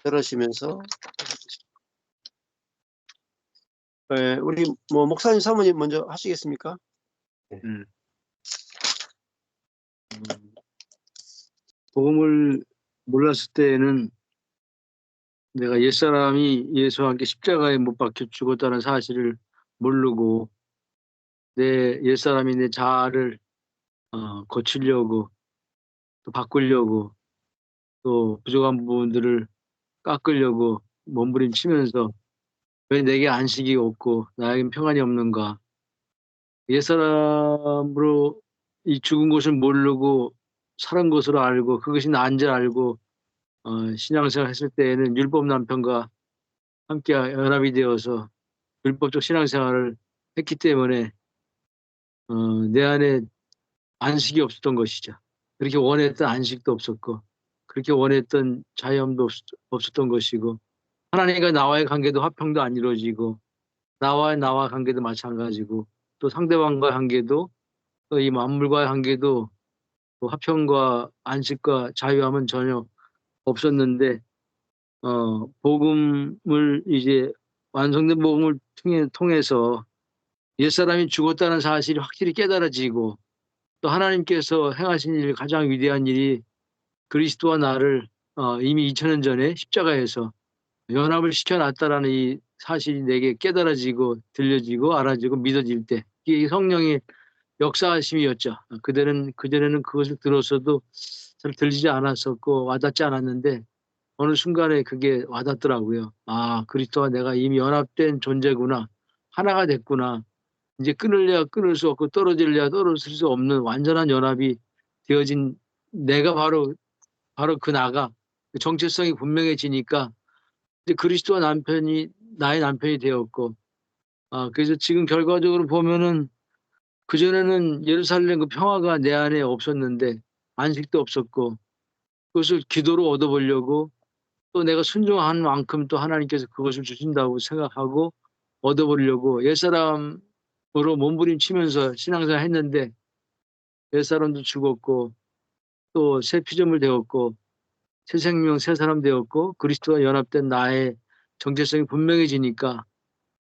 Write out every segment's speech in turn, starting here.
들으시면서 우리 목사님, 사모님 먼저 하시겠습니까? 네. 복음을 몰랐을 때에는 내가 옛사람이 예수와 함께 십자가에 못 박혀 죽었다는 사실을 모르고 내 옛사람이 내 자아를 고치려고 또 바꾸려고 또 부족한 부분들을 깎으려고 몸부림치면서 왜 내게 안식이 없고 나에겐 평안이 없는가. 옛사람으로 이 죽은 것을 모르고 살은 것으로 알고 그것이 나인 줄 알고 신앙생활 했을 때에는 율법 남편과 함께 연합이 되어서 율법적 신앙생활을 했기 때문에 내 안에 안식이 없었던 것이죠. 그렇게 원했던 안식도 없었고 그렇게 원했던 자유함도 없었던 것이고 하나님과 나와의 관계도 화평도 안 이루어지고 나와 관계도 마찬가지고 또 상대방과의 관계도 또 이 만물과의 관계도 또 화평과 안식과 자유함은 전혀 없었는데 복음을 이제 완성된 복음을 통해서 옛사람이 죽었다는 사실이 확실히 깨달아지고 또 하나님께서 행하신 일 가장 위대한 일이 그리스도와 나를 이미 2000년 전에 십자가에서 연합을 시켜놨다라는 이 사실이 내게 깨달아지고 들려지고 알아지고 믿어질 때 이게 성령의 역사하심이었죠. 그전에는 그것을 들었어도 잘 들리지 않았었고 와닿지 않았는데 어느 순간에 그게 와닿더라고요. 아, 그리스도와 내가 이미 연합된 존재구나. 하나가 됐구나. 이제 끊을래야 끊을 수 없고 떨어질래야 떨어질 수 없는 완전한 연합이 되어진 내가 바로 그 나가 그 정체성이 분명해지니까 이제 그리스도와 남편이 나의 남편이 되었고 그래서 지금 결과적으로 보면은 그전에는 예루살렘 그 평화가 내 안에 없었는데 안식도 없었고 그것을 기도로 얻어보려고 또 내가 순종한 만큼 또 하나님께서 그것을 주신다고 생각하고 얻어보려고 옛사람으로 몸부림치면서 신앙생활 했는데 옛사람도 죽었고 또 새 피조물 되었고 새 생명 새 사람 되었고 그리스도와 연합된 나의 정체성이 분명해지니까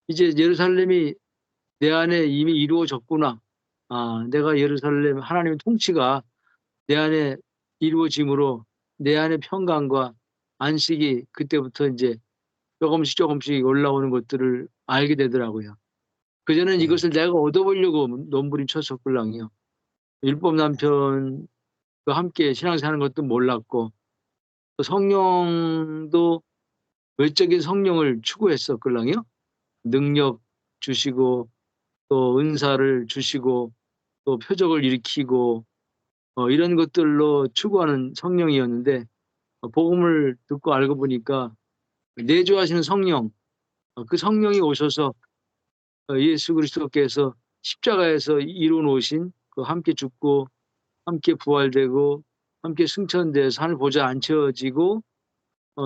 이제 예루살렘이 내 안에 이미 이루어졌구나. 내가 예루살렘 하나님의 통치가 내 안에 이루어짐으로 내 안에 평강과 안식이 그때부터 이제 조금씩 올라오는 것들을 알게 되더라고요. 그전엔 이것을 내가 얻어보려고 몸부림쳤었걸랑요. 율법 남편과 함께 신앙생활하는 것도 몰랐고 또 성령도 외적인 성령을 추구했었걸랑요. 능력 주시고 또 은사를 주시고 또 표적을 일으키고 이런 것들로 추구하는 성령이었는데 복음을 듣고 알고 보니까 내주하시는 성령, 그 성령이 오셔서 예수 그리스도께서 십자가에서 이루 놓으신 그 함께 죽고 함께 부활되고 함께 승천돼서 하늘 보좌에 앉혀지고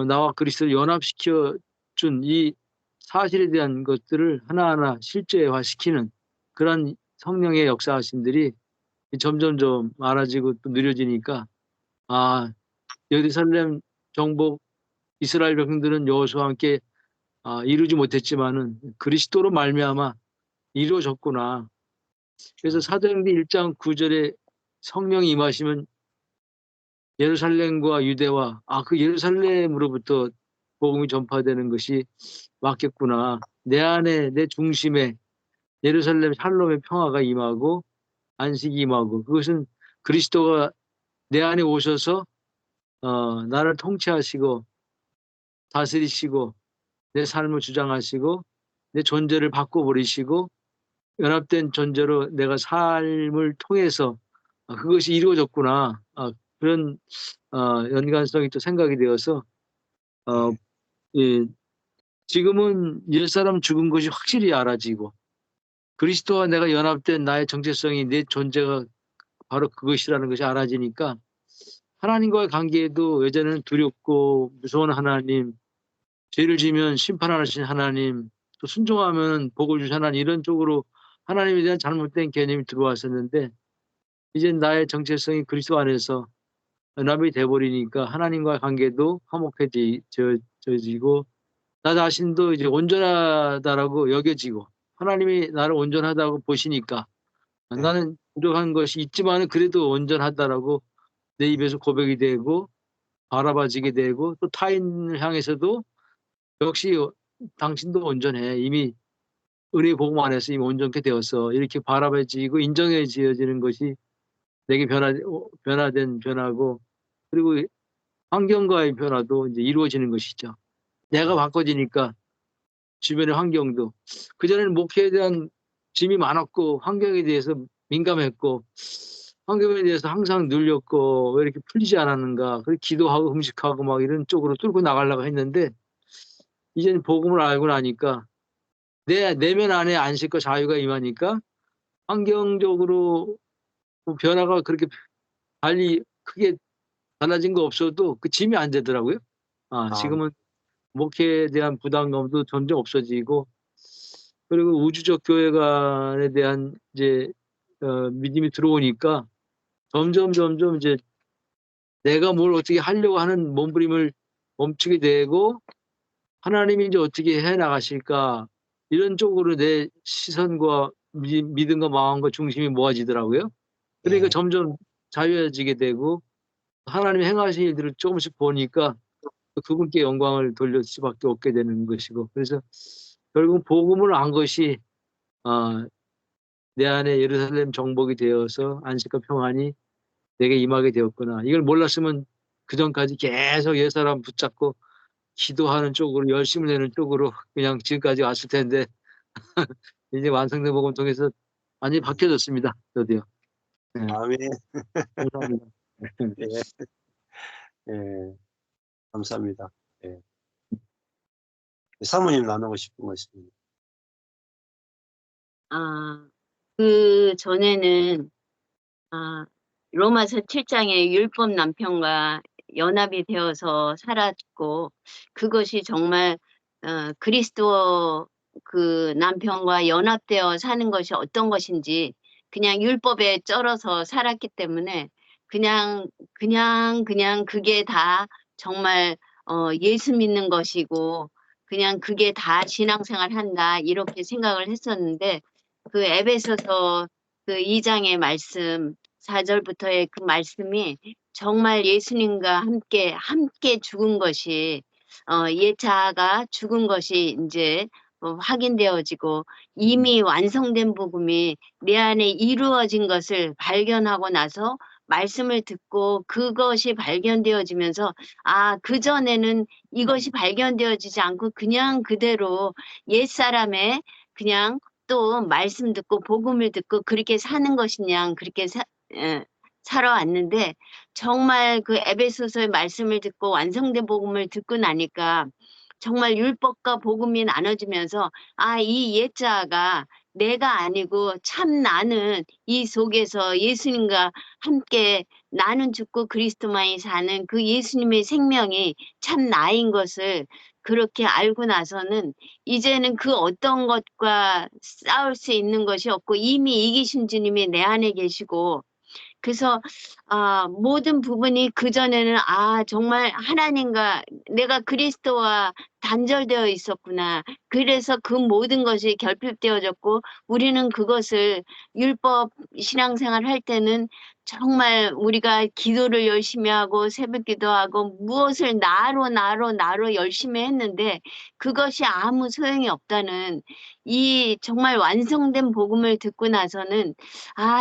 나와 그리스도를 연합시켜 준 이 사실에 대한 것들을 하나하나 실제화시키는 그런 성령의 역사하심들이 점점점 많아지고 또 느려지니까 예루살렘 정복 이스라엘 백성들은 여호수아와 함께 이루지 못했지만은 그리스도로 말미암아 이루어졌구나. 그래서 사도행전 1장 9절에 성령이 임하시면 예루살렘과 유대와 그 예루살렘으로부터 복음이 전파되는 것이 맞겠구나. 내 안에 내 중심에 예루살렘 샬롬의 평화가 임하고 안식이 임하고 그것은 그리스도가 내 안에 오셔서 나를 통치하시고 다스리시고 내 삶을 주장하시고 내 존재를 바꿔버리시고 연합된 존재로 내가 삶을 통해서 그것이 이루어졌구나. 그런 연관성이 또 생각이 되어서 지금은 옛사람 죽은 것이 확실히 알아지고 그리스도와 내가 연합된 나의 정체성이 내 존재가 바로 그것이라는 것이 알아지니까 하나님과의 관계에도 예전에는 두렵고 무서운 하나님, 죄를 지면 심판하신 하나님, 또 순종하면 복을 주신 하나님 이런 쪽으로 하나님에 대한 잘못된 개념이 들어왔었는데 이제 나의 정체성이 그리스도 안에서 연합이 돼버리니까 하나님과의 관계도 화목해져 되어지고 나 자신도 이제 온전하다라고 여겨지고 하나님이 나를 온전하다고 보시니까 네. 나는 부족한 것이 있지만은 그래도 온전하다라고 내 입에서 고백이 되고 바라봐지게 되고 또 타인을 향해서도 역시 당신도 온전해. 이미 은혜 복음 안에서 이미 온전케 되었어. 이렇게 바라봐지고 인정해지어지는 것이 내게 변화된 변화고 그리고 환경과의 변화도 이제 이루어지는 것이죠. 내가 바꿔지니까 주변의 환경도 그전에는 목회에 대한 짐이 많았고 환경에 대해서 민감했고 환경에 대해서 항상 눌렸고 왜 이렇게 풀리지 않았는가. 그래서 기도하고 음식하고 막 이런 쪽으로 뚫고 나가려고 했는데 이제는 복음을 알고 나니까 내 내면 안에 안식과 자유가 임하니까 환경적으로 뭐 변화가 그렇게 달리 크게 달라진 거 없어도 그 짐이 안 되더라고요. 아, 지금은 목회에 대한 부담감도 점점 없어지고 그리고 우주적 교회관에 대한 이제 믿음이 들어오니까 점점 이제 내가 뭘 어떻게 하려고 하는 몸부림을 멈추게 되고 하나님이 이제 어떻게 해 나가실까 이런 쪽으로 내 시선과 믿음과 마음과 중심이 모아지더라고요. 그러니까 예. 점점 자유해지게 되고 하나님이 행하신 일들을 조금씩 보니까 그분께 영광을 돌릴 수밖에 없게 되는 것이고 그래서 결국 복음을 안 것이 내 안에 예루살렘 정복이 되어서 안식과 평안이 내게 임하게 되었구나. 이걸 몰랐으면 그전까지 계속 옛사람 붙잡고 기도하는 쪽으로 열심을 내는 쪽으로 그냥 지금까지 왔을 텐데 이제 완성된 복음 통해서 완전히 바뀌어졌습니다. 저도요. 네, 아멘. 감사합니다. 예. 예. 감사합니다. 예. 사모님 나누고 싶은 거 있습니다. 전에는, 로마서 7장에 율법 남편과 연합이 되어서 살았고, 그것이 정말, 그리스도 그 남편과 연합되어 사는 것이 어떤 것인지, 그냥 율법에 쩔어서 살았기 때문에, 그냥 그게 다 정말, 예수 믿는 것이고, 그냥 그게 다 신앙생활 한다, 이렇게 생각을 했었는데, 그 에베소서 그 2장의 말씀, 4절부터의 그 말씀이 정말 예수님과 함께 죽은 것이, 예차가 죽은 것이 이제 확인되어지고 이미 완성된 복음이 내 안에 이루어진 것을 발견하고 나서 말씀을 듣고 그것이 발견되어지면서 그전에는 이것이 발견되어지지 않고 그냥 그대로 옛사람의 그냥 또 말씀 듣고 복음을 듣고 그렇게 사는 것이냐 그렇게 살아왔는데 정말 그 에베소서의 말씀을 듣고 완성된 복음을 듣고 나니까 정말 율법과 복음이 나눠지면서 이 예자가 내가 아니고 참 나는 이 속에서 예수님과 함께 나는 죽고 그리스도만이 사는 그 예수님의 생명이 참 나인 것을 그렇게 알고 나서는 이제는 그 어떤 것과 싸울 수 있는 것이 없고 이미 이기신 주님이 내 안에 계시고 그래서 모든 부분이 그전에는 정말 하나님과 내가 그리스도와 단절되어 있었구나. 그래서 그 모든 것이 결핍되어졌고 우리는 그것을 율법 신앙생활 할 때는 정말 우리가 기도를 열심히 하고 새벽 기도하고 무엇을 나로 열심히 했는데 그것이 아무 소용이 없다는 이 정말 완성된 복음을 듣고 나서는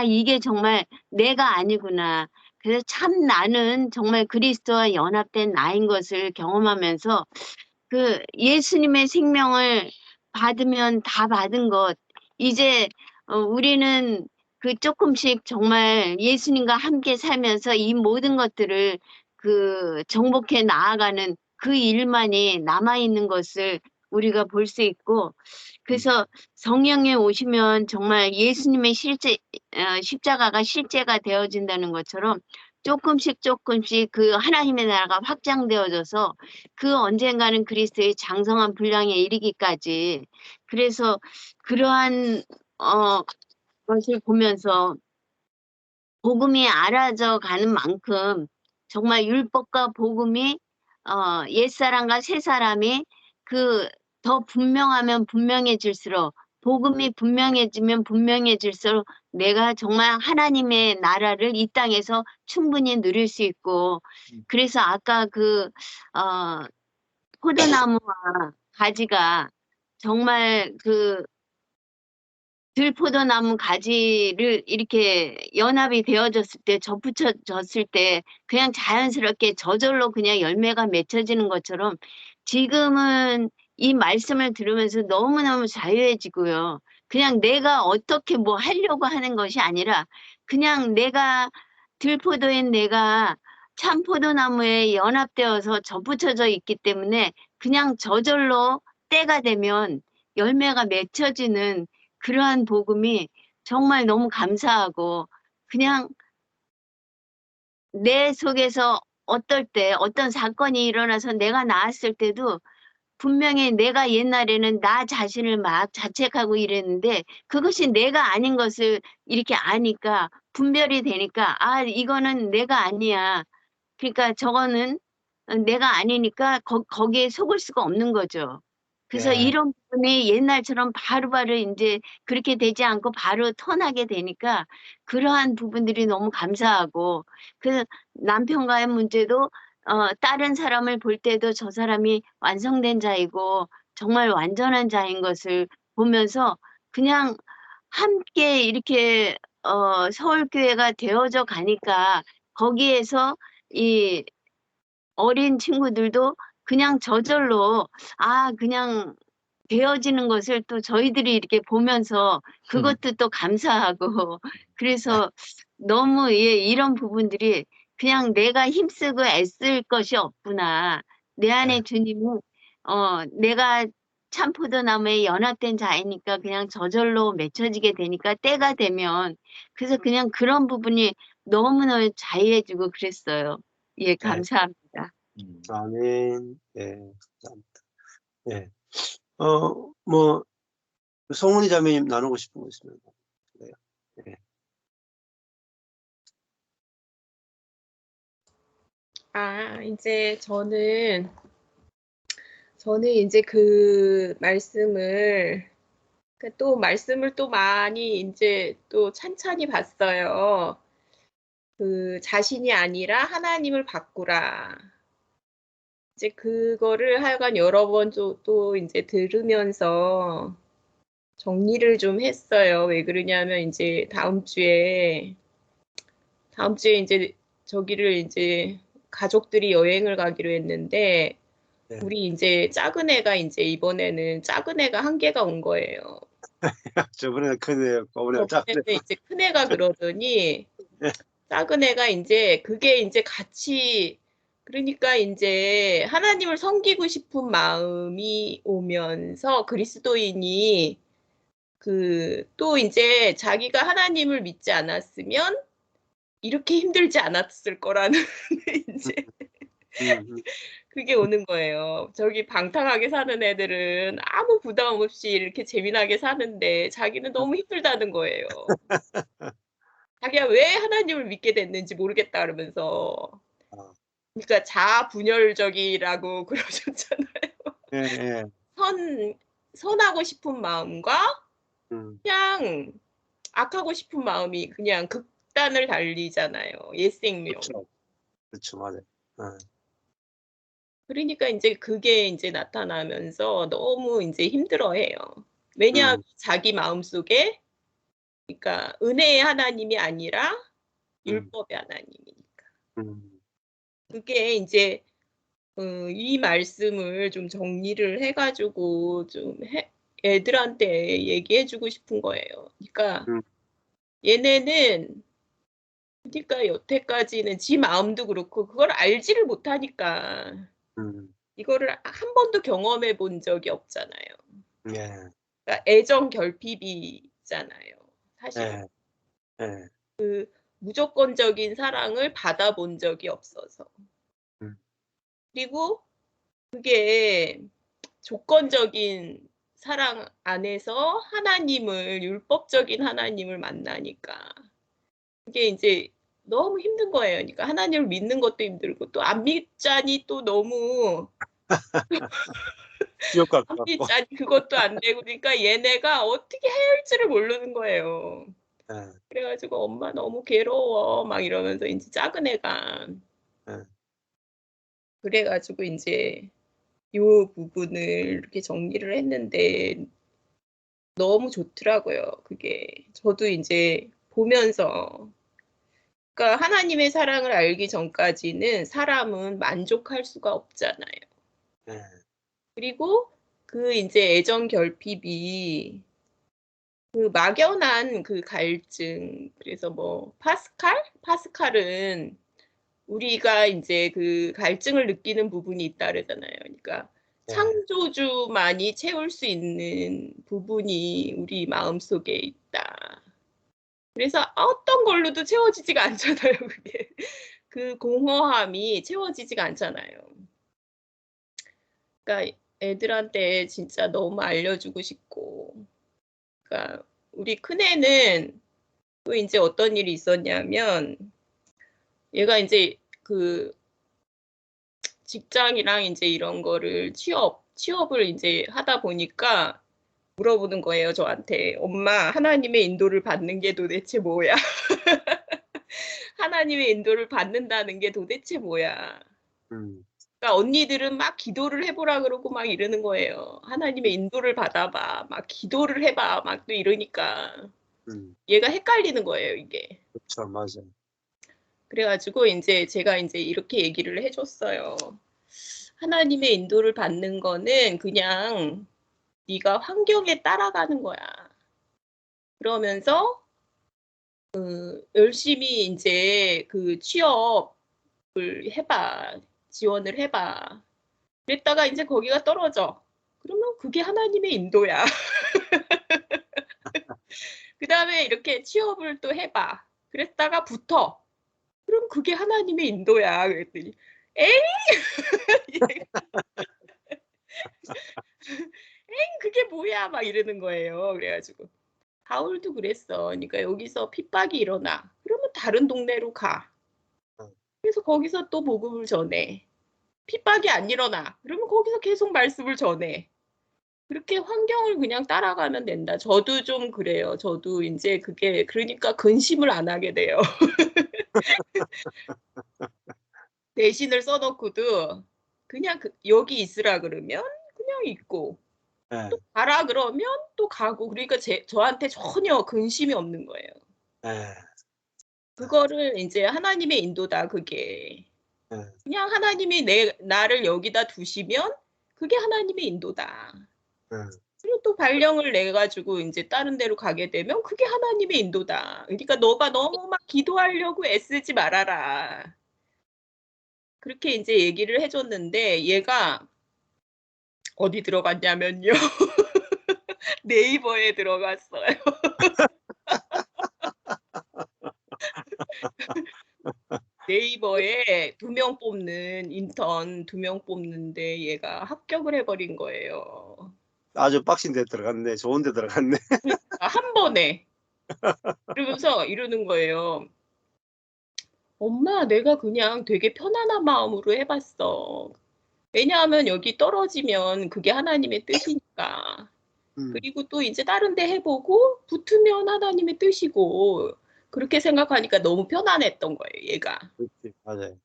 이게 정말 내가 아니구나. 그래서 참 나는 정말 그리스도와 연합된 나인 것을 경험하면서 그 예수님의 생명을 받으면 다 받은 것. 이제 우리는 그 조금씩 정말 예수님과 함께 살면서 이 모든 것들을 그 정복해 나아가는 그 일만이 남아있는 것을 우리가 볼 수 있고 그래서 성령에 오시면 정말 예수님의 십자가가 실제가 되어진다는 것처럼 조금씩 그 하나님의 나라가 확장되어져서 그 언젠가는 그리스도의 장성한 분량에 이르기까지 그래서 그러한 것을 보면서 복음이 알아져 가는 만큼 정말 율법과 복음이 옛사람과 새사람이 그 더 분명하면 분명해질수록 복음이 분명해지면 분명해질수록 내가 정말 하나님의 나라를 이 땅에서 충분히 누릴 수 있고 그래서 아까 포도나무와 가지가 정말 들포도나무 가지를 이렇게 연합이 되어졌을 때 접붙여졌을 때 그냥 자연스럽게 저절로 그냥 열매가 맺혀지는 것처럼 지금은 이 말씀을 들으면서 너무너무 자유해지고요. 그냥 내가 어떻게 뭐 하려고 하는 것이 아니라 그냥 내가 들포도인 내가 참포도나무에 연합되어서 접붙여져 있기 때문에 그냥 저절로 때가 되면 열매가 맺혀지는 그러한 복음이 정말 너무 감사하고 그냥 내 속에서 어떨 때 어떤 사건이 일어나서 내가 나았을 때도 분명히 내가 옛날에는 나 자신을 막 자책하고 이랬는데 그것이 내가 아닌 것을 이렇게 아니까 분별이 되니까 아 이거는 내가 아니야. 그러니까 저거는 내가 아니니까 거기에 속을 수가 없는 거죠. 그래서 예. 이런 부분이 옛날처럼 바로바로 이제 그렇게 되지 않고 바로 턴하게 되니까 그러한 부분들이 너무 감사하고 그 남편과의 문제도 다른 사람을 볼 때도 저 사람이 완성된 자이고 정말 완전한 자인 것을 보면서 그냥 함께 이렇게 서울교회가 되어져 가니까 거기에서 이 어린 친구들도 그냥 저절로 그냥 되어지는 것을 또 저희들이 이렇게 보면서 그것도 또 감사하고 그래서 너무 이런 부분들이 그냥 내가 힘쓰고 애쓸 것이 없구나. 내 안에 주님은 내가 참포도나무에 연합된 자이니까 그냥 저절로 맺혀지게 되니까 때가 되면 그래서 그냥 그런 부분이 너무너무 자유해지고 그랬어요. 예, 감사합니다. 아멘. 예, 감사합니다. 예. 뭐, 송은이 자매님 나누고 싶은 거 있으면. 그래요. 예. 이제 저는 이제 그 말씀을 또 많이 이제 또 찬찬히 봤어요. 그 자신이 아니라 하나님을 바꾸라. 이제 그거를 하여간 여러 번 또 이제 들으면서 정리를 좀 했어요. 왜 그러냐면 이제 다음 주에 이제 저기를 이제 가족들이 여행을 가기로 했는데 네. 우리 이제 작은 애가 이제 이번에는 작은 애가 한계가 온 거예요. 저번에 큰애였고, 오늘 작은 저번에는 이제 큰 애가 그러더니 네. 작은 애가 이제 그게 이제 같이 그러니까 이제 하나님을 섬기고 싶은 마음이 오면서 그리스도인이 또 이제 자기가 하나님을 믿지 않았으면 이렇게 힘들지 않았을 거라는 이제 그게 오는 거예요. 저기 방탕하게 사는 애들은 아무 부담 없이 이렇게 재미나게 사는데 자기는 너무 힘들다는 거예요. 자기가 왜 하나님을 믿게 됐는지 모르겠다 그러면서. 그러니까 자아분열적이라고 그러셨잖아요. 예, 예. 선하고 싶은 마음과 그냥 악하고 싶은 마음이 그냥 극단을 달리잖아요. 옛생명. 그렇죠, 맞아요. 그러니까 이제 그게 이제 나타나면서 너무 이제 힘들어해요. 왜냐하면 자기 마음속에 그러니까 은혜의 하나님이 아니라 율법의 하나님이니까. 그게 이제 이 말씀을 좀 정리를 해가지고 좀 애들한테 얘기해주고 싶은 거예요. 그러니까 얘네는 그러니까 여태까지는 지 마음도 그렇고 그걸 알지를 못하니까 이거를 한 번도 경험해 본 적이 없잖아요. 예. 그러니까 애정 결핍이잖아요. 사실 예. 무조건적인 사랑을 받아본 적이 없어서. 그리고 그게 조건적인 사랑 안에서 하나님을 율법적인 하나님을 만나니까 그게 이제 너무 힘든 거예요. 그러니까 하나님을 믿는 것도 힘들고 또 안 믿자니 또 너무 지옥 갈 안 것 같고. 믿자니 그것도 안 되고 그러니까 얘네가 어떻게 해야 할지를 모르는 거예요. 예, 그래가지고 엄마 너무 괴로워 막 이러면서 이제 작은 애가 예, 그래가지고 이제 요 부분을 이렇게 정리를 했는데 너무 좋더라고요. 그게 저도 이제 보면서 그러니까 하나님의 사랑을 알기 전까지는 사람은 만족할 수가 없잖아요. 예, 그리고 그 이제 애정 결핍이 그 막연한 그 갈증 그래서 뭐 파스칼은 우리가 이제 그 갈증을 느끼는 부분이 있다 그러잖아요. 그러니까 예, 창조주만이 채울 수 있는 부분이 우리 마음속에 있다. 그래서 어떤 걸로도 채워지지가 않잖아요. 그게 그 공허함이 채워지지가 않잖아요. 그러니까 애들한테 진짜 너무 알려주고 싶고 그러니까 우리 큰애는 또 이제 어떤 일이 있었냐면 얘가 이제 그 직장이랑 이제 이런 거를 취업을 이제 하다 보니까 물어보는 거예요, 저한테. 엄마, 하나님의 인도를 받는 게 도대체 뭐야? 하나님의 인도를 받는다는 게 도대체 뭐야? 그러니까 언니들은 막 기도를 해보라 그러고 막 이러는 거예요. 하나님의 인도를 받아봐. 막 기도를 해봐. 막 또 이러니까 얘가 헷갈리는 거예요, 이게. 그렇죠, 맞아요. 그래가지고 이제 제가 이제 이렇게 얘기를 해줬어요. 하나님의 인도를 받는 거는 그냥 네가 환경에 따라가는 거야. 그러면서 열심히 이제 그 취업을 해봐. 지원을 해봐. 그랬다가 이제 거기가 떨어져. 그러면 그게 하나님의 인도야. 그 다음에 이렇게 취업을 또 해봐. 그랬다가 붙어. 그럼 그게 하나님의 인도야. 그랬더니 에이! 에이 그게 뭐야 막 이러는 거예요. 그래가지고 바울도 그랬어. 그러니까 여기서 핍박이 일어나. 그러면 다른 동네로 가. 그래서 거기서 또 복음을 전해. 핍박이 안 일어나. 그러면 거기서 계속 말씀을 전해. 그렇게 환경을 그냥 따라가면 된다. 저도 좀 그래요. 저도 이제 그게 그러니까 근심을 안 하게 돼요. 대신을 써놓고도 그냥 여기 있으라 그러면 그냥 있고 예, 또 가라 그러면 또 가고 그러니까 저한테 전혀 근심이 없는 거예요. 예, 그거를 이제 하나님의 인도다 그게. 예, 그냥 하나님이 나를 여기다 두시면 그게 하나님의 인도다. 예. 그리고 또 발령을 내 가지고 이제 다른 데로 가게 되면 그게 하나님의 인도다. 그러니까 너가 너무 막 기도하려고 애쓰지 말아라. 그렇게 이제 얘기를 해줬는데 얘가 어디 들어갔냐면요. 네이버에 들어갔어요. 네이버에 2명 뽑는 인턴 2명 뽑는데 얘가 합격을 해버린 거예요. 아주 빡신 데 들어갔네. 좋은 데 들어갔네. 한 번에. 그러면서 이러는 거예요. 엄마, 내가 그냥 되게 편안한 마음으로 해봤어. 왜냐하면 여기 떨어지면 그게 하나님의 뜻이니까. 그리고 또 이제 다른 데 해보고 붙으면 하나님의 뜻이고 그렇게 생각하니까 너무 편안했던 거예요, 얘가. 그렇지, 맞아요.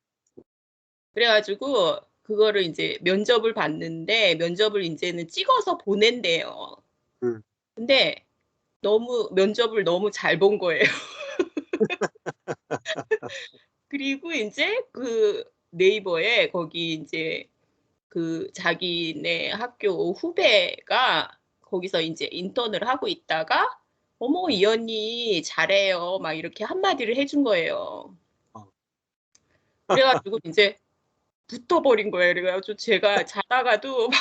그래가지고 그거를 이제 면접을 봤는데 면접을 이제는 찍어서 보낸대요. 근데 면접을 너무 잘 본 거예요. 그리고 이제 그 네이버에 거기 이제 그 자기네 학교 후배가 거기서 이제 인턴을 하고 있다가 어머 이 언니 잘해요 막 이렇게 한마디를 해준 거예요. 그래가지고 이제 붙어버린 거예요. 그래가지고 제가 자다가도 막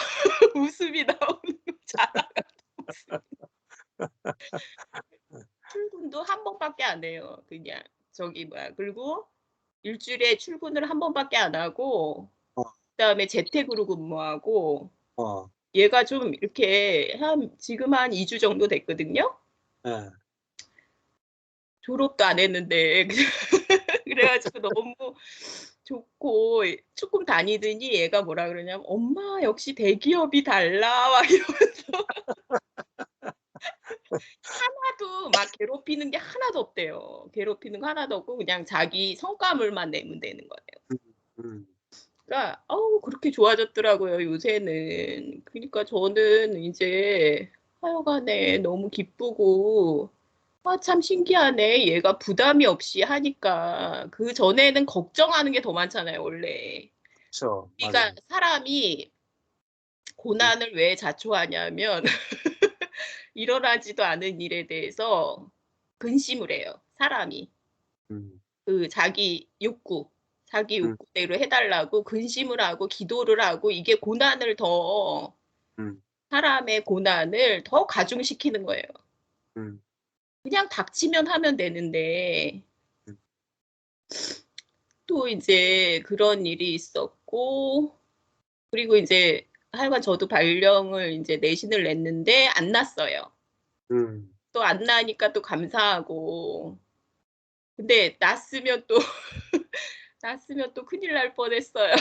웃음이 나오는 거 자다가도 웃음이. 출근도 한 번밖에 안 해요. 그냥 저기 뭐야 그리고 일주일에 출근을 한 번밖에 안 하고 그다음에 재택으로 근무하고 얘가 좀 이렇게 지금 한 2주 정도 됐거든요. 예. 졸업도 안 했는데 그래가지고 너무 좋고 조금 다니더니 얘가 뭐라 그러냐면 엄마 역시 대기업이 달라 막 이러면서 하나도 막 괴롭히는 게 하나도 없대요. 괴롭히는 거 하나도 없고 그냥 자기 성과물만 내면 되는 거예요. 음. 그러니까 그렇게 좋아졌더라고요 요새는. 그러니까 저는 이제 하여간에 너무 기쁘고 참 신기하네. 얘가 부담이 없이 하니까. 그 전에는 걱정하는 게 더 많잖아요 원래. 그렇죠. 그러니까 맞아요. 사람이 고난을 왜 자초하냐면 일어나지도 않은 일에 대해서 근심을 해요. 사람이. 음. 자기 음. 욕구대로 해달라고 근심을 하고 기도를 하고 이게 고난을 더 음. 사람의 고난을 더 가중시키는 거예요. 음. 그냥 닥치면 하면 되는데 음. 또 이제 그런 일이 있었고 그리고 이제 하여간 저도 발령을 이제 내신을 냈는데 안 났어요. 음. 또 안 나니까 또 감사하고 근데 났으면 또 났으면 또 큰일 날 뻔했어요.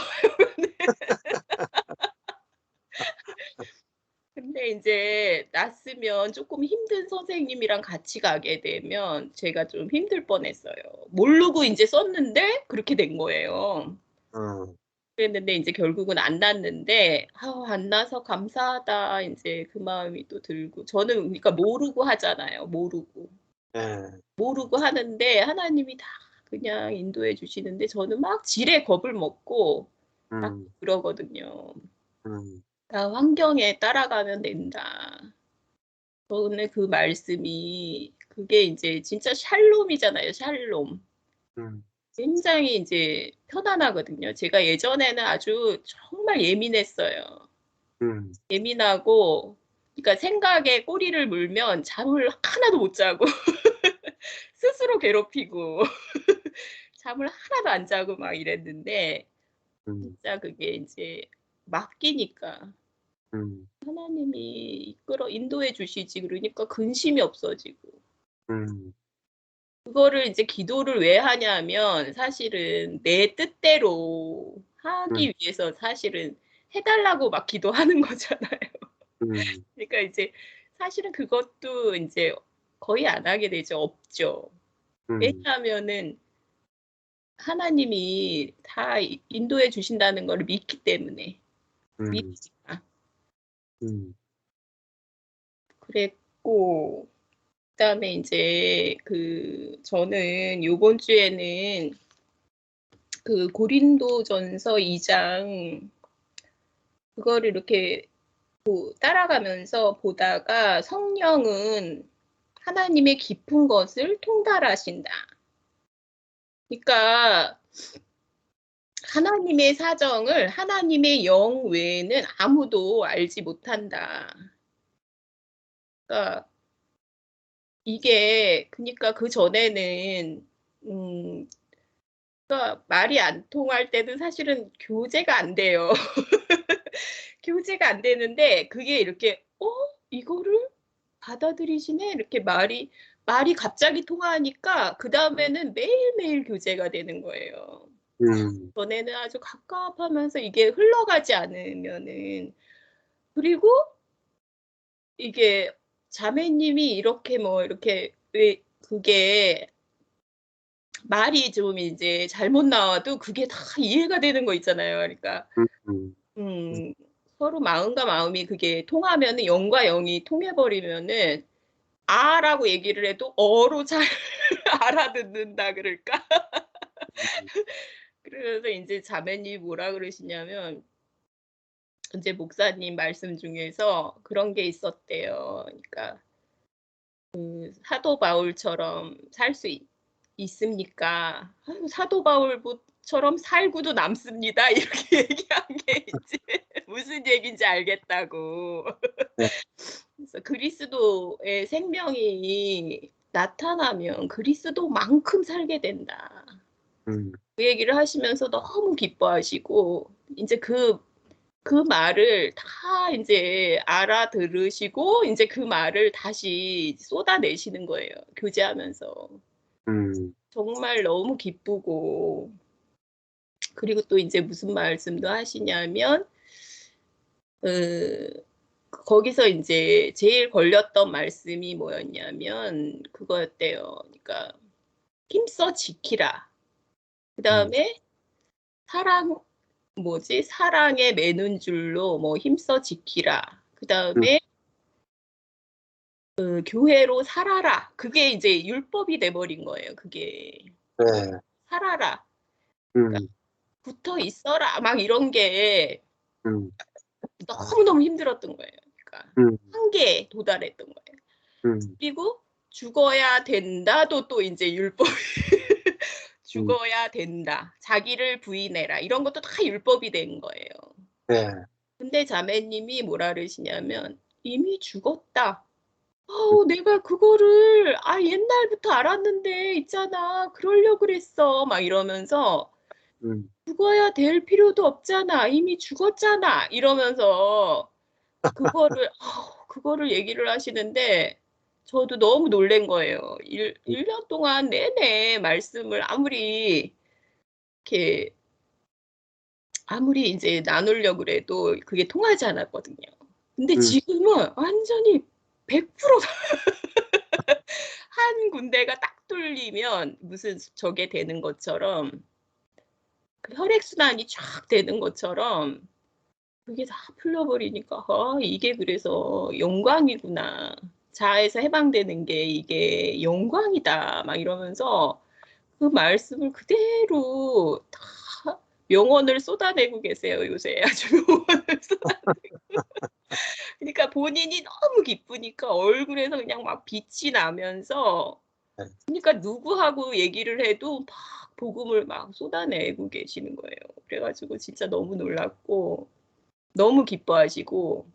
근데 이제 났으면 조금 힘든 선생님이랑 같이 가게 되면 제가 좀 힘들 뻔했어요. 모르고 이제 썼는데 그렇게 된 거예요. 그랬는데 이제 결국은 안 났는데 안 나서 감사하다 이제 그 마음이 또 들고 저는 그러니까 모르고 하잖아요. 모르고 하는데 하나님이 다 그냥 인도해 주시는데 저는 막 지레 겁을 먹고 딱 음. 그러거든요. 음. 다 환경에 따라가면 된다. 저는 그 말씀이 그게 이제 진짜 샬롬이잖아요. 샬롬. 음. 굉장히 이제 편안하거든요. 제가 예전에는 아주 정말 예민했어요. 예민하고 그러니까 생각에 꼬리를 물면 잠을 하나도 못 자고 스스로 괴롭히고 잠을 하나도 안 자고 막 이랬는데 진짜 그게 이제 맡기니까 하나님이 인도해 주시지 그러니까 근심이 없어지고 그거를 이제 기도를 왜 하냐면 사실은 내 뜻대로 하기 위해서 사실은 해달라고 막 기도하는 거잖아요. 그러니까 이제 사실은 그것도 이제 거의 안 하게 되죠. 없죠. 왜냐하면은 하나님이 다 인도해 주신다는 걸 믿기 때문에 믿으니까. 그랬고 그다음에 이제 저는 요번 주에는 그 고린도전서 2장 그거를 이렇게 따라가면서 보다가 성령은 하나님의 깊은 것을 통달하신다. 그러니까 하나님의 사정을 하나님의 영 외에는 아무도 알지 못한다. 그러니까 이게 그러니까 그 전에는 그러니까 말이 안 통할 때는 사실은 교제가 안 돼요. 교제가 안 되는데 그게 이렇게 이거를 받아들이시네 이렇게 말이 갑자기 통하니까 그 다음에는 매일매일 교제가 되는 거예요. 전에는 아주 갑갑하면서 이게 흘러가지 않으면은 그리고 이게 자매님이 이렇게 이렇게 왜 그게 말이 좀 이제 잘못 나와도 그게 다 이해가 되는 거 있잖아요. 그러니까 서로 마음과 마음이 그게 통하면은 영과 영이 통해버리면은 아라고 얘기를 해도 어로 잘 알아듣는다 그럴까? 그래서 이제 자매님이 뭐라 그러시냐면 이제 목사님 말씀 중에서 그런 게 있었대요. 그러니까 사도 바울처럼 살 수 있습니까? 사도 바울처럼 살고도 남습니다. 이렇게 얘기한 게 이제 무슨 얘기인지 알겠다고. 그래서 그리스도의 생명이 나타나면 그리스도만큼 살게 된다. 그 얘기를 하시면서 너무 기뻐하시고 이제 그 말을 다 이제 알아들으시고 이제 그 말을 다시 쏟아내시는 거예요. 교제하면서. 정말 너무 기쁘고, 그리고 또 이제 무슨 말씀도 하시냐면, 거기서 이제 제일 걸렸던 말씀이 뭐였냐면 그거였대요. 그러니까 힘써 지키라. 그 다음에 사랑에 매는 줄로 뭐 힘써 지키라. 그 다음에 교회로 살아라. 그게 이제 율법이 돼버린 거예요. 그게 네. 살아라. 음, 붙어 있어라. 막 이런 게 음, 너무너무 힘들었던 거예요. 그러니까 음, 한계에 도달했던 거예요. 그리고 죽어야 된다도 또 이제 율법이 죽어야 된다. 자기를 부인해라. 이런 것도 다 율법이 된 거예요. 네. 근데 자매님이 뭐라 그러시냐면 이미 죽었다. 내가 그거를 옛날부터 알았는데 있잖아. 그러려고 그랬어. 막 이러면서 죽어야 될 필요도 없잖아. 이미 죽었잖아. 이러면서 그거를 얘기를 하시는데 저도 너무 놀란 거예요. 1년 동안 내내 말씀을 아무리 이제 나누려고 그래도 그게 통하지 않았거든요. 근데 지금은 완전히 100% 한 군데가 딱 뚫리면 무슨 저게 되는 것처럼 그 혈액순환이 쫙 되는 것처럼 그게 다 풀려버리니까 이게 그래서 영광이구나. 자아에서 해방되는 게 이게 영광이다. 막 이러면서 그 말씀을 그대로 다 명언을 쏟아내고 계세요. 요새 아주 명언을 쏟아내고. 그러니까 본인이 너무 기쁘니까 얼굴에서 그냥 막 빛이 나면서 그러니까 누구하고 얘기를 해도 막 복음을 막 쏟아내고 계시는 거예요. 그래가지고 진짜 너무 놀랐고 너무 기뻐하시고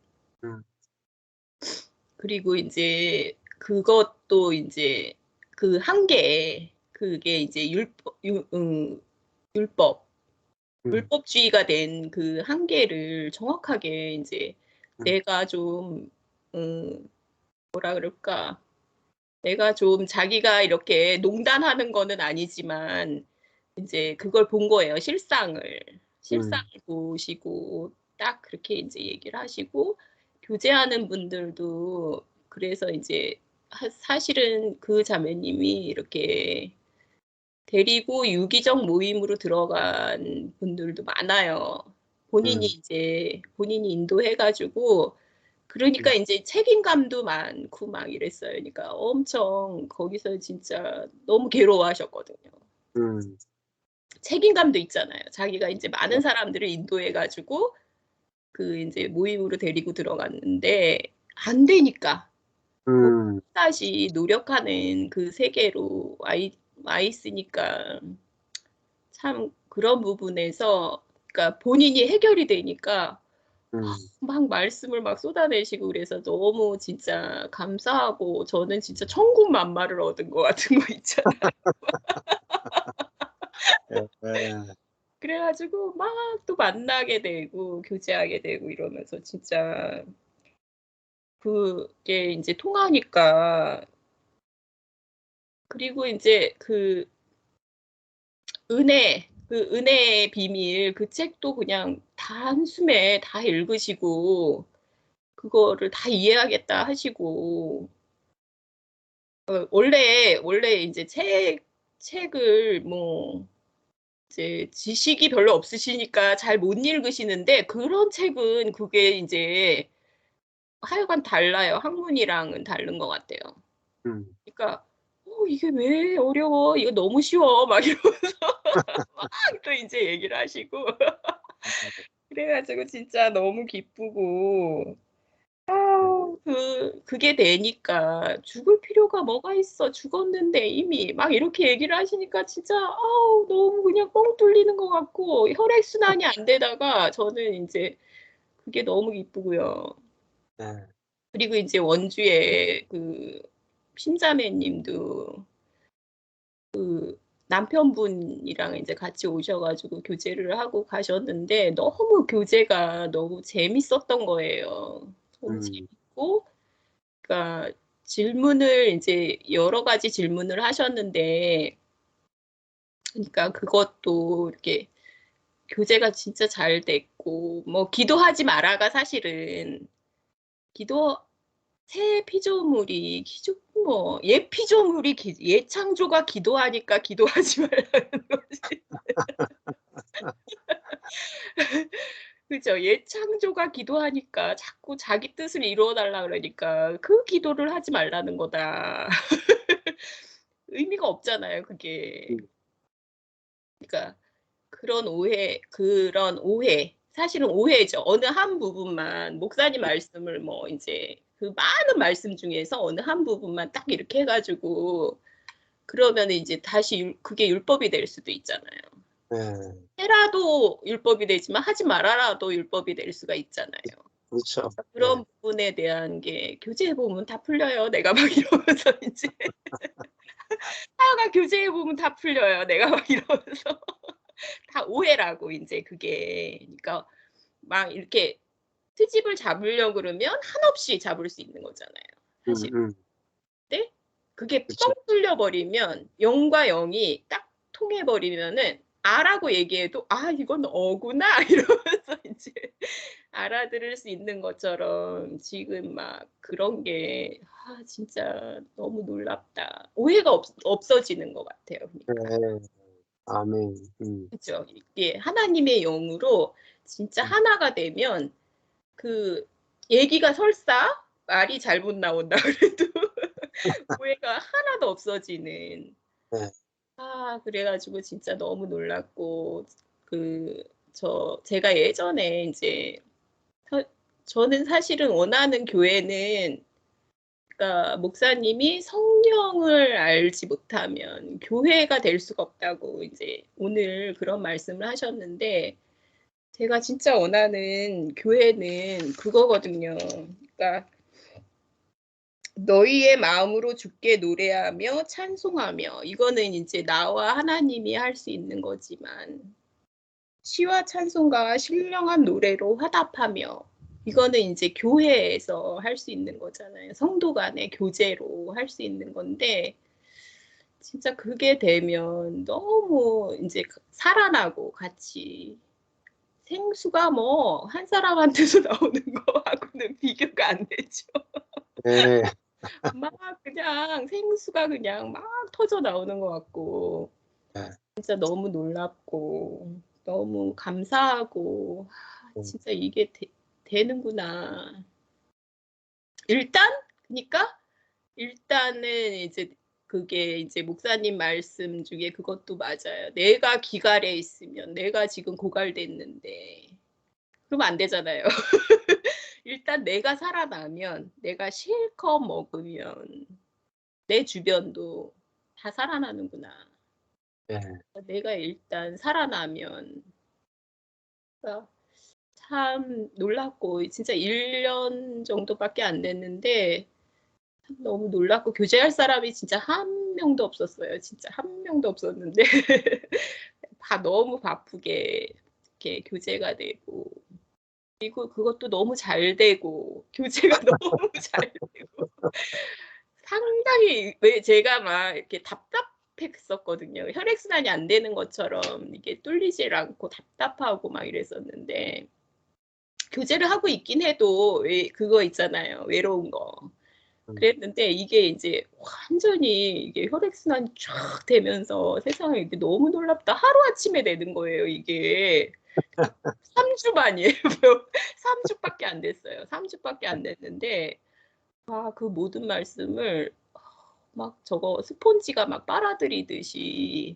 그리고 이제 그것도 이제 그 한계 그게 이제 율법주의가 된 그 한계를 정확하게 이제 내가 좀 뭐라 그럴까 내가 좀 자기가 이렇게 농단하는 거는 아니지만 이제 그걸 본 거예요. 실상을 보시고 딱 그렇게 이제 얘기를 하시고 교제하는 분들도 그래서 이제 사실은 그 자매님이 이렇게 데리고 유기적 모임으로 들어간 분들도 많아요. 본인이 인도해가지고 그러니까 이제 책임감도 많고 막 이랬어요. 그러니까 엄청 거기서 진짜 너무 괴로워하셨거든요. 책임감도 있잖아요. 자기가 이제 많은 사람들을 인도해가지고 그 이제 모임으로 데리고 들어갔는데 안 되니까 다시 노력하는 그 세계로 와 있으니까 참 그런 부분에서 그러니까 본인이 해결이 되니까 막 말씀을 막 쏟아내시고 그래서 너무 진짜 감사하고 저는 진짜 천국 만마를 얻은 것 같은 거 있잖아요. 그래가지고 막 또 만나게 되고 교제하게 되고 이러면서 진짜 그게 이제 통하니까 그리고 이제 그 은혜의 비밀 그 책도 그냥 단숨에 다 읽으시고 그거를 다 이해하겠다 하시고 원래 이제 책을 뭐 이제 지식이 별로 없으시니까 잘 못 읽으시는데 그런 책은 그게 이제 하여간 달라요. 학문이랑은 다른 것 같아요. 그러니까 이게 왜 어려워? 이거 너무 쉬워. 막 이러면서 막 또 이제 얘기를 하시고 그래가지고 진짜 너무 기쁘고 그게 되니까 죽을 필요가 뭐가 있어. 죽었는데 이미 막 이렇게 얘기를 하시니까 진짜 너무 그냥 뻥 뚫리는 것 같고 혈액순환이 안 되다가 저는 이제 그게 너무 기쁘고요. 그리고 이제 원주에 그 신자매님도 그 남편분이랑 이제 같이 오셔가지고 교제를 하고 가셨는데 너무 교제가 너무 재밌었던 거예요. 너무 재밌고, 그러니까 질문을 이제 여러 가지 질문을 하셨는데 그러니까 그것도 이렇게 교제가 진짜 잘 됐고 뭐 기도하지 마라가 사실은 기도 새 피조물이 뭐 옛 피조물이 옛 창조가 기도하니까 기도하지 말라는 거지. 그죠? 옛 창조가 기도하니까 자꾸 자기 뜻을 이루어 달라 그러니까 그 기도를 하지 말라는 거다. 의미가 없잖아요, 그게. 그러니까 그런 오해. 사실은 오해죠. 어느 한 부분만 목사님 말씀을 뭐 이제 그 많은 말씀 중에서 어느 한 부분만 딱 이렇게 해가지고 그러면 이제 다시 그게 율법이 될 수도 있잖아요. 네. 해라도 율법이 되지만 하지 말아라도 율법이 될 수가 있잖아요. 그렇죠. 그런 네. 부분에 대한 게 교재해 보면 다 풀려요. 내가 막 이러면서 이제 하여가 교재해 보면 다 풀려요. 내가 막 이러면서 다 오해라고 이제 그게. 그러니까 막 이렇게 트집을 잡으려고 그러면 한없이 잡을 수 있는 거잖아요. 사실. 근데 그게 그쵸. 뻥 뚫려 버리면 0과 0이 딱 통해 버리면은 아라고 얘기해도 아 이건 어구나 이러면서 이제 알아들을 수 있는 것처럼 지금 막 그런 게 진짜 너무 놀랍다. 오해가 없어지는 것 같아요. 그러니까. 네. 아멘. 그렇죠. 이게 하나님의 영으로 진짜 하나가 되면 그 얘기가 설사 말이 잘못 나온다 그래도 오해가 하나도 없어지는. 네. 그래가지고 진짜 너무 놀랐고 제가 예전에 이제 저는 사실은 원하는 교회는 그러니까 목사님이 성령을 알지 못하면 교회가 될 수가 없다고 이제 오늘 그런 말씀을 하셨는데 제가 진짜 원하는 교회는 그거거든요. 그러니까 너희의 마음으로 주께 노래하며 찬송하며 이거는 이제 나와 하나님이 할 수 있는 거지만 시와 찬송가와 신령한 노래로 화답하며 이거는 이제 교회에서 할 수 있는 거잖아요. 성도 간의 교제로 할 수 있는 건데 진짜 그게 되면 너무 이제 살아나고 같이 생수가 뭐 한 사람한테서 나오는 거하고는 비교가 안 되죠. 네. 막 그냥 생수가 그냥 막 터져 나오는 것 같고 네. 진짜 너무 놀랍고 너무 감사하고 진짜 이게 되는구나. 그러니까 일단은 이제 그게 이제 목사님 말씀 중에 그것도 맞아요. 내가 기갈에 있으면 내가 지금 고갈됐는데 그러면 안 되잖아요. 일단 내가 살아나면 내가 실컷 먹으면 내 주변도 다 살아나는구나. 네. 내가 일단 살아나면 그러니까 참 놀랍고 진짜 1년 정도밖에 안 됐는데 참 너무 놀랍고 교제할 사람이 진짜 한 명도 없었어요. 진짜 한 명도 없었는데 다 너무 바쁘게 이렇게 교제가 되고 그리고 그것도 너무 잘 되고 교제가 너무 잘 되고 상당히 왜 제가 막 이렇게 답답했었거든요. 혈액순환이 안 되는 것처럼 이게 뚫리질 않고 답답하고 막 이랬었는데 교제를 하고 있긴 해도 왜 그거 있잖아요. 외로운 거. 그랬는데 이게 이제 완전히 이게 혈액순환이 쫙 되면서 세상에 이게 너무 놀랍다. 하루아침에 되는 거예요, 이게. 3주 만이에요. 3주밖에 안 됐어요. 3주밖에 안 됐는데 그 모든 말씀을 막 저거 스폰지가 막 빨아들이듯이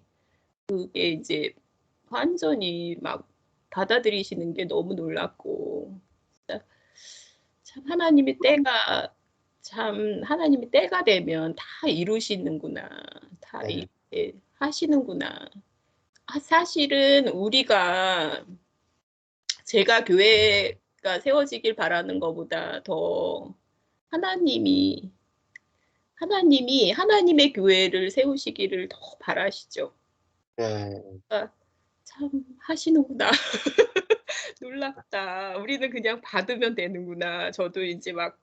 그게 이제 완전히 막 받아들이시는 게 너무 놀랍고 진짜 참 하나님이 때가 되면 다 이루시는구나. 다 네. 이렇게 하시는구나. 사실은 제가 교회가 세워지길 바라는 것보다 더 하나님이 하나님의 교회를 세우시기를 더 바라시죠. 네. 그러니까 참 하시는구나. 놀랍다. 우리는 그냥 받으면 되는구나. 저도 이제 막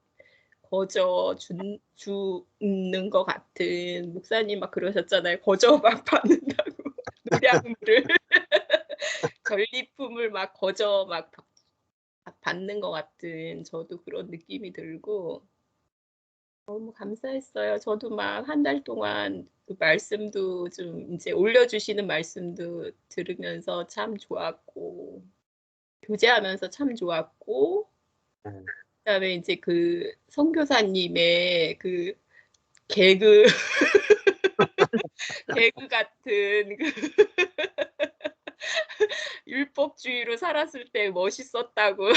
거저 주는 것 같은 목사님 막 그러셨잖아요. 거저 막 받는다고. 불량물을 전리품을 막 거저 막 받는 것 같은 저도 그런 느낌이 들고 너무 감사했어요. 저도 막 한 달 동안 그 말씀도 좀 이제 올려주시는 말씀도 들으면서 참 좋았고 교제하면서 참 좋았고 그다음에 이제 그 선교사님의 그 개그 개그 같은 그 율법주의로 살았을 때 멋있었다고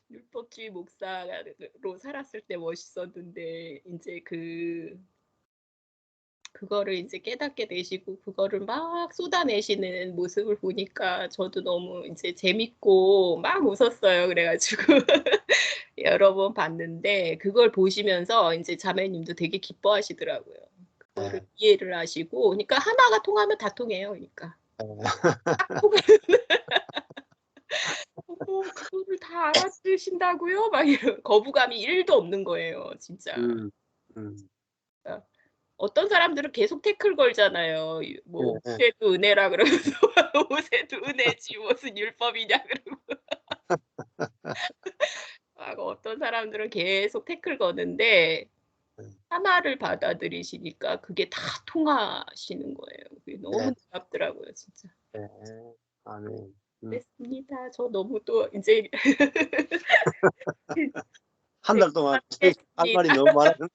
율법주의 목사로 살았을 때 멋있었는데 이제 그거를 이제 깨닫게 되시고 그거를 막 쏟아내시는 모습을 보니까 저도 너무 이제 재밌고 막 웃었어요. 그래가지고 여러 번 봤는데 그걸 보시면서 이제 자매님도 되게 기뻐하시더라고요. 그거를 이해를 하시고 그러니까 하나가 통하면 다 통해요. 그러니까 딱 통하면 그거를 다 알아들으신다고요? 막 이런 거부감이 1도 없는 거예요. 진짜. 어떤 사람들은 계속 태클 걸잖아요. 뭐 모세도 은혜라 그러면서 모세도 은혜지 무슨 율법이냐 그러고 어떤 사람들은 계속 태클 거는데 하나를 받아들이시니까 그게 다 통하시는 거예요. 그게 너무 놀랍더라고요, 진짜. 아멘. 그랬습니다. 저 너무 또 이제 한 달 동안 할 말이 너무 많아서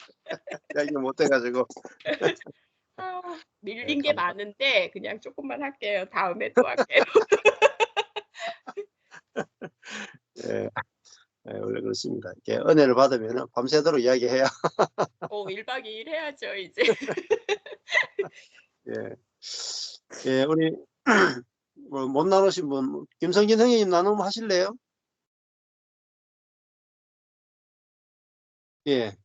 이야기 못 해가지고. 밀린 게 많은데 그냥 조금만 할게요. 다음에 또 할게요. 예, 원래 그렇습니다. 이렇게 은혜를 받으면 밤새도록 이야기해야. 1박 2일 해야죠, 이제. 예, 우리 뭐 못 나누신 분 김성진 형님 나눔 하실래요? 예,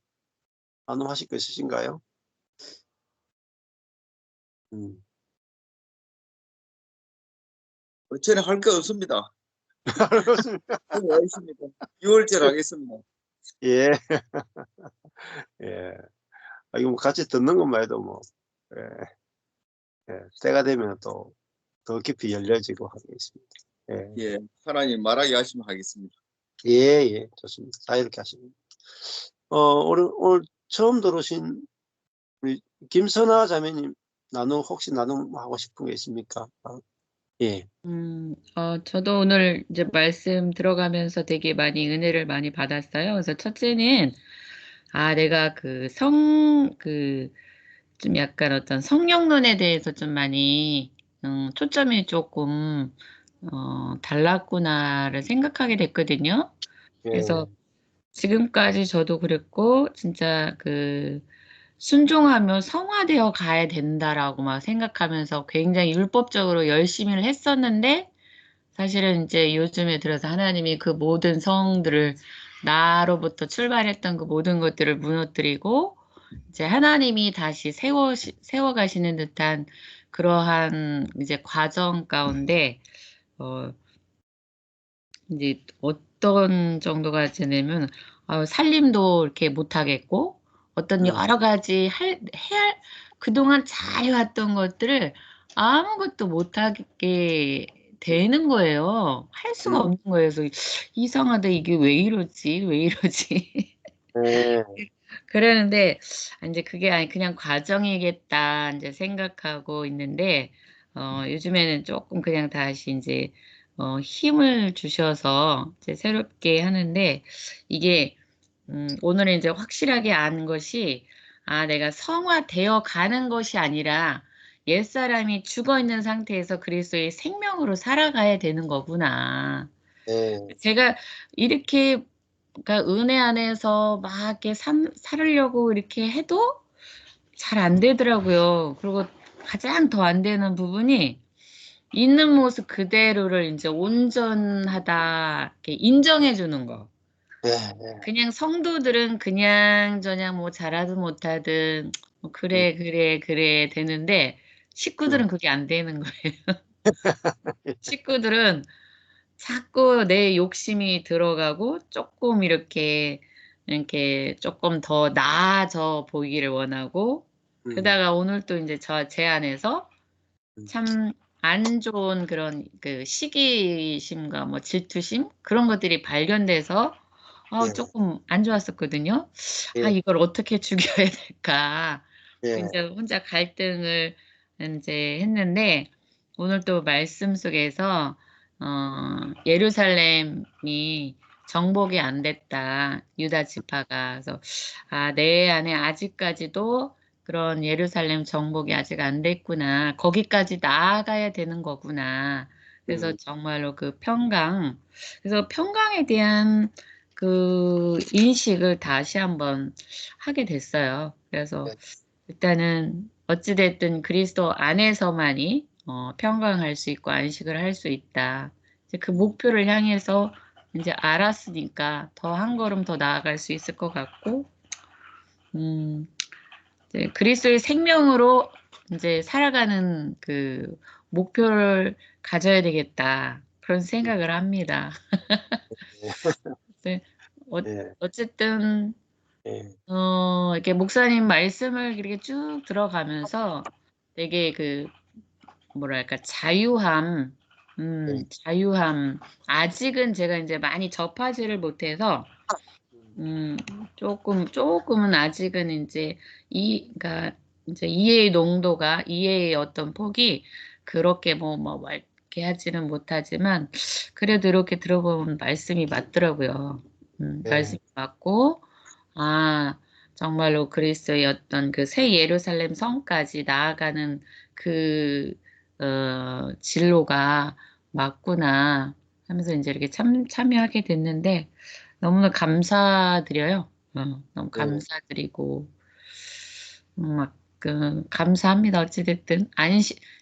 나눔 하실 거 있으신가요? 저는 할 거 없습니다. 그렇습니다. 알겠습니다. 6월절 하겠습니다. 예, 예. 이거 뭐 같이 듣는 것만 해도 뭐, 때가 되면 또 더 깊이 열려지고 하겠습니다. 예, 하나님 말하게 하시면 하겠습니다. 예, 좋습니다. 자유롭게 하십니다. 오늘 처음 들어오신 우리 김선아 자매님 혹시 나눔하고 싶은 게 있습니까? 예. 저도 오늘 이제 말씀 들어가면서 되게 많이 은혜를 많이 받았어요. 그래서 첫째는, 내가 좀 약간 어떤 성령론에 대해서 좀 많이, 초점이 조금, 달랐구나를 생각하게 됐거든요. 그래서 지금까지 저도 그랬고, 진짜 순종하며 성화되어 가야 된다라고 막 생각하면서 굉장히 율법적으로 열심히를 했었는데, 사실은 이제 요즘에 들어서 하나님이 그 모든 성들을 나로부터 출발했던 그 모든 것들을 무너뜨리고 이제 하나님이 다시 세워 가시는 듯한 그러한 이제 과정 가운데 이제 어떤 정도가 되냐면 살림도 이렇게 못 하겠고 어떤 여러 가지 그동안 잘 해왔던 것들을 아무것도 못 하게 되는 거예요. 할 수가 없는 거예요. 그래서 이상하다. 이게 왜 이러지? 왜 이러지? 그러는데 이제 그게 아니 그냥 과정이겠다 이제 생각하고 있는데 요즘에는 조금 그냥 다시 이제 힘을 주셔서 이제 새롭게 하는데 이게 오늘은 이제 확실하게 아는 것이 내가 성화되어 가는 것이 아니라 옛사람이 죽어 있는 상태에서 그리스도의 생명으로 살아가야 되는 거구나. 제가 이렇게 그러니까 은혜 안에서 막 이렇게 살으려고 이렇게 해도 잘 안 되더라고요. 그리고 가장 더 안 되는 부분이 있는 모습 그대로를 이제 온전하다 이렇게 인정해 주는 거. 그냥 성도들은 그냥 저냥 뭐 잘하든 못하든 뭐 그래 되는데 식구들은 그게 안 되는 거예요. 식구들은 자꾸 내 욕심이 들어가고 이렇게 조금 더 나아져 보이기를 원하고 그러다가 오늘 또 이제 제 안에서 음. 참 안 좋은 그런 그 시기심과 뭐 질투심 그런 것들이 발견돼서 예. 조금 안 좋았었거든요. 예. 이걸 어떻게 죽여야 될까? 예. 이제 혼자 갈등을 이제 했는데 오늘 또 말씀 속에서 예루살렘이 정복이 안 됐다. 유다 지파가. 그래서 내 안에 아직까지도 그런 예루살렘 정복이 아직 안 됐구나. 거기까지 나아가야 되는 거구나. 그래서 정말로 그 평강. 그래서 평강에 대한 그 인식을 다시 한번 하게 됐어요. 그래서 네. 일단은 어찌됐든 그리스도 안에서만이 평강할 수 있고 안식을 할 수 있다. 이제 그 목표를 향해서 이제 알았으니까 더 한 걸음 더 나아갈 수 있을 것 같고, 이제 그리스도의 생명으로 이제 살아가는 그 목표를 가져야 되겠다. 그런 생각을 합니다. 네, 예. 어쨌든 예. 이렇게 목사님 말씀을 이렇게 쭉 들어가면서 되게 그 뭐랄까 자유함, 예. 자유함. 아직은 제가 이제 많이 접하지를 못해서 조금은 아직은 이제 그러니까 이제 이해의 어떤 폭이 그렇게 이렇게 하지는 못하지만 그래도 이렇게 들어보면 말씀이 맞더라고요. 예. 말씀이 맞고 정말로 그리스도의 어떤 그 새 예루살렘 성까지 나아가는 그 진로가 맞구나 하면서 이제 이렇게 참여하게 됐는데 너무나 감사드려요. 너무 감사드리고 감사합니다. 어찌됐든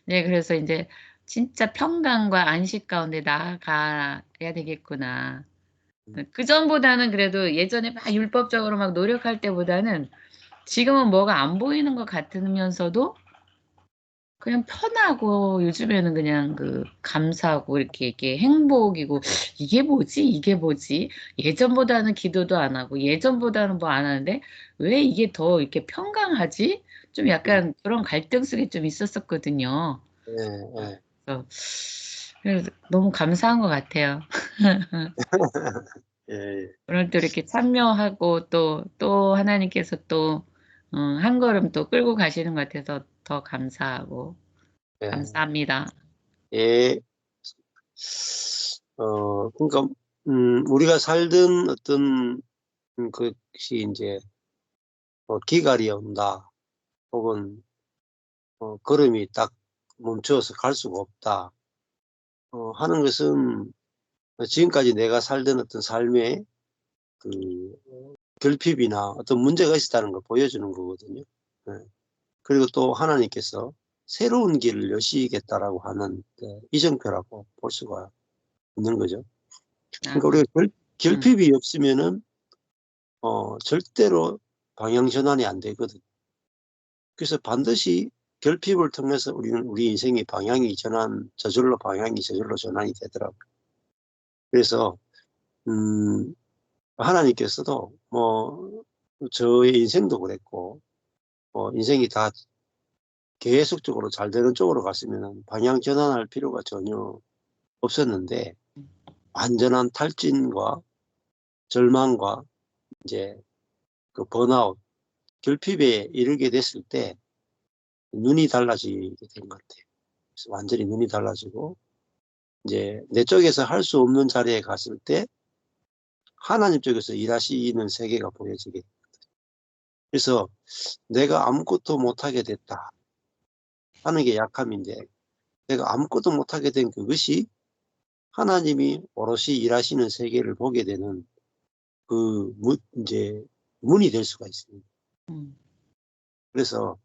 네, 그래서 이제 진짜 평강과 안식 가운데 나아가야 되겠구나. 그 전보다는 그래도 예전에 막 율법적으로 막 노력할 때보다는 지금은 뭐가 안 보이는 것 같으면서도 그냥 편하고 요즘에는 그냥 그 감사하고 이렇게 행복이고 이게 뭐지? 이게 뭐지? 예전보다는 기도도 안 하고 예전보다는 뭐 안 하는데 왜 이게 더 이렇게 평강하지? 좀 약간 그런 갈등 속에 좀 있었었거든요. 예. 그래서 너무 감사한 것 같아요. 예. 오늘 또 이렇게 참여하고 또 하나님께서 또 한 걸음 또 끌고 가시는 것 같아서 더 감사하고 예. 감사합니다. 예. 그러니까 우리가 살던 어떤 것이 이제 기갈이 온다, 혹은 걸음이 딱 멈추어서 갈 수가 없다 하는 것은 지금까지 내가 살던 어떤 삶의 그 결핍이나 어떤 문제가 있었다는 걸 보여주는 거거든요. 예. 그리고 또 하나님께서 새로운 길을 여시겠다라고 하는 이정표라고 볼 수가 있는 거죠. 그러니까 우리가 결핍이 없으면은 절대로 방향 전환이 안 되거든. 그래서 반드시 결핍을 통해서 우리 인생의 저절로 전환이 되더라고요. 그래서 하나님께서도 저의 인생도 그랬고 인생이 다 계속적으로 잘 되는 쪽으로 갔으면 방향 전환할 필요가 전혀 없었는데, 완전한 탈진과 절망과 이제 그 번아웃, 결핍에 이르게 됐을 때 눈이 달라지게 된 것 같아요. 그래서 완전히 눈이 달라지고 이제 내 쪽에서 할 수 없는 자리에 갔을 때 하나님 쪽에서 일하시는 세계가 보여지게 됩니다. 그래서 내가 아무것도 못하게 됐다 하는 게 약함인데, 내가 아무것도 못하게 된 그것이 하나님이 오롯이 일하시는 세계를 보게 되는 이제 문이 될 수가 있습니다. 그래서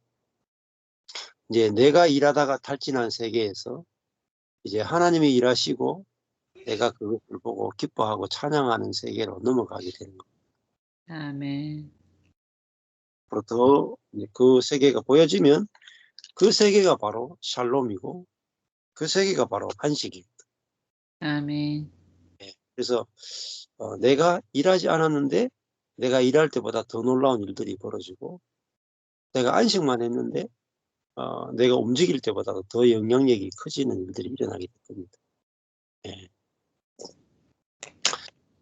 이제 내가 일하다가 탈진한 세계에서 이제 하나님이 일하시고 내가 그것을 보고 기뻐하고 찬양하는 세계로 넘어가게 되는 겁니다. 아멘. 앞으로 더 그 세계가 보여지면 그 세계가 바로 샬롬이고 그 세계가 바로 안식입니다. 아멘. 그래서 내가 일하지 않았는데 내가 일할 때보다 더 놀라운 일들이 벌어지고, 내가 안식만 했는데 내가 움직일 때보다도 더 영향력이 커지는 일들이 일어나게 될 겁니다. 예.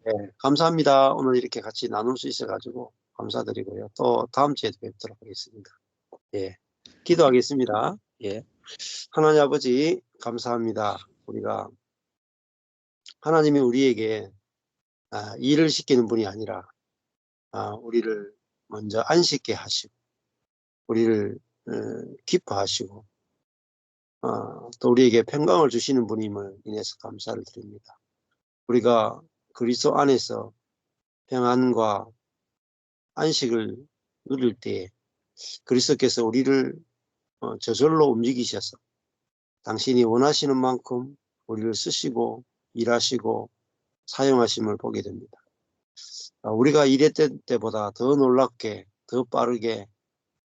네, 감사합니다. 오늘 이렇게 같이 나눌 수 있어가지고 감사드리고요. 또 다음 주에도 뵙도록 하겠습니다. 예, 기도하겠습니다. 예, 하나님 아버지 감사합니다. 우리가 하나님이 우리에게 일을 시키는 분이 아니라 우리를 먼저 안식케 하시고 우리를 기뻐하시고 또 우리에게 평강을 주시는 분임을 인해서 감사를 드립니다. 우리가 그리스도 안에서 평안과 안식을 누릴 때에 그리스도께서 우리를 저절로 움직이셔서 당신이 원하시는 만큼 우리를 쓰시고 일하시고 사용하심을 보게 됩니다. 우리가 일했던 때보다 더 놀랍게, 더 빠르게,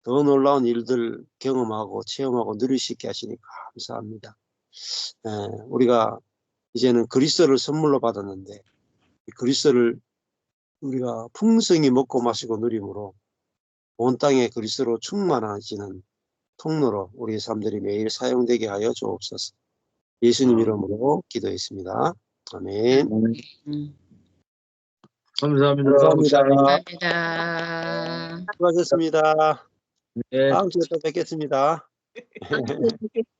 더 놀라운 일들 경험하고 체험하고 누릴 수 있게 하시니 감사합니다. 우리가 이제는 그리스도를 선물로 받았는데 그리스도를 우리가 풍성히 먹고 마시고 누림으로 온 땅에 그리스도로 충만해지는 통로로 우리 삶들이 매일 사용되게 하여 주옵소서. 예수님 이름으로 기도했습니다. 아멘. 감사합니다. 감사합니다. 감사합니다. 수고하셨습니다. 네. 다음 주에 또 뵙겠습니다. 다음 주에 뵙겠습니다.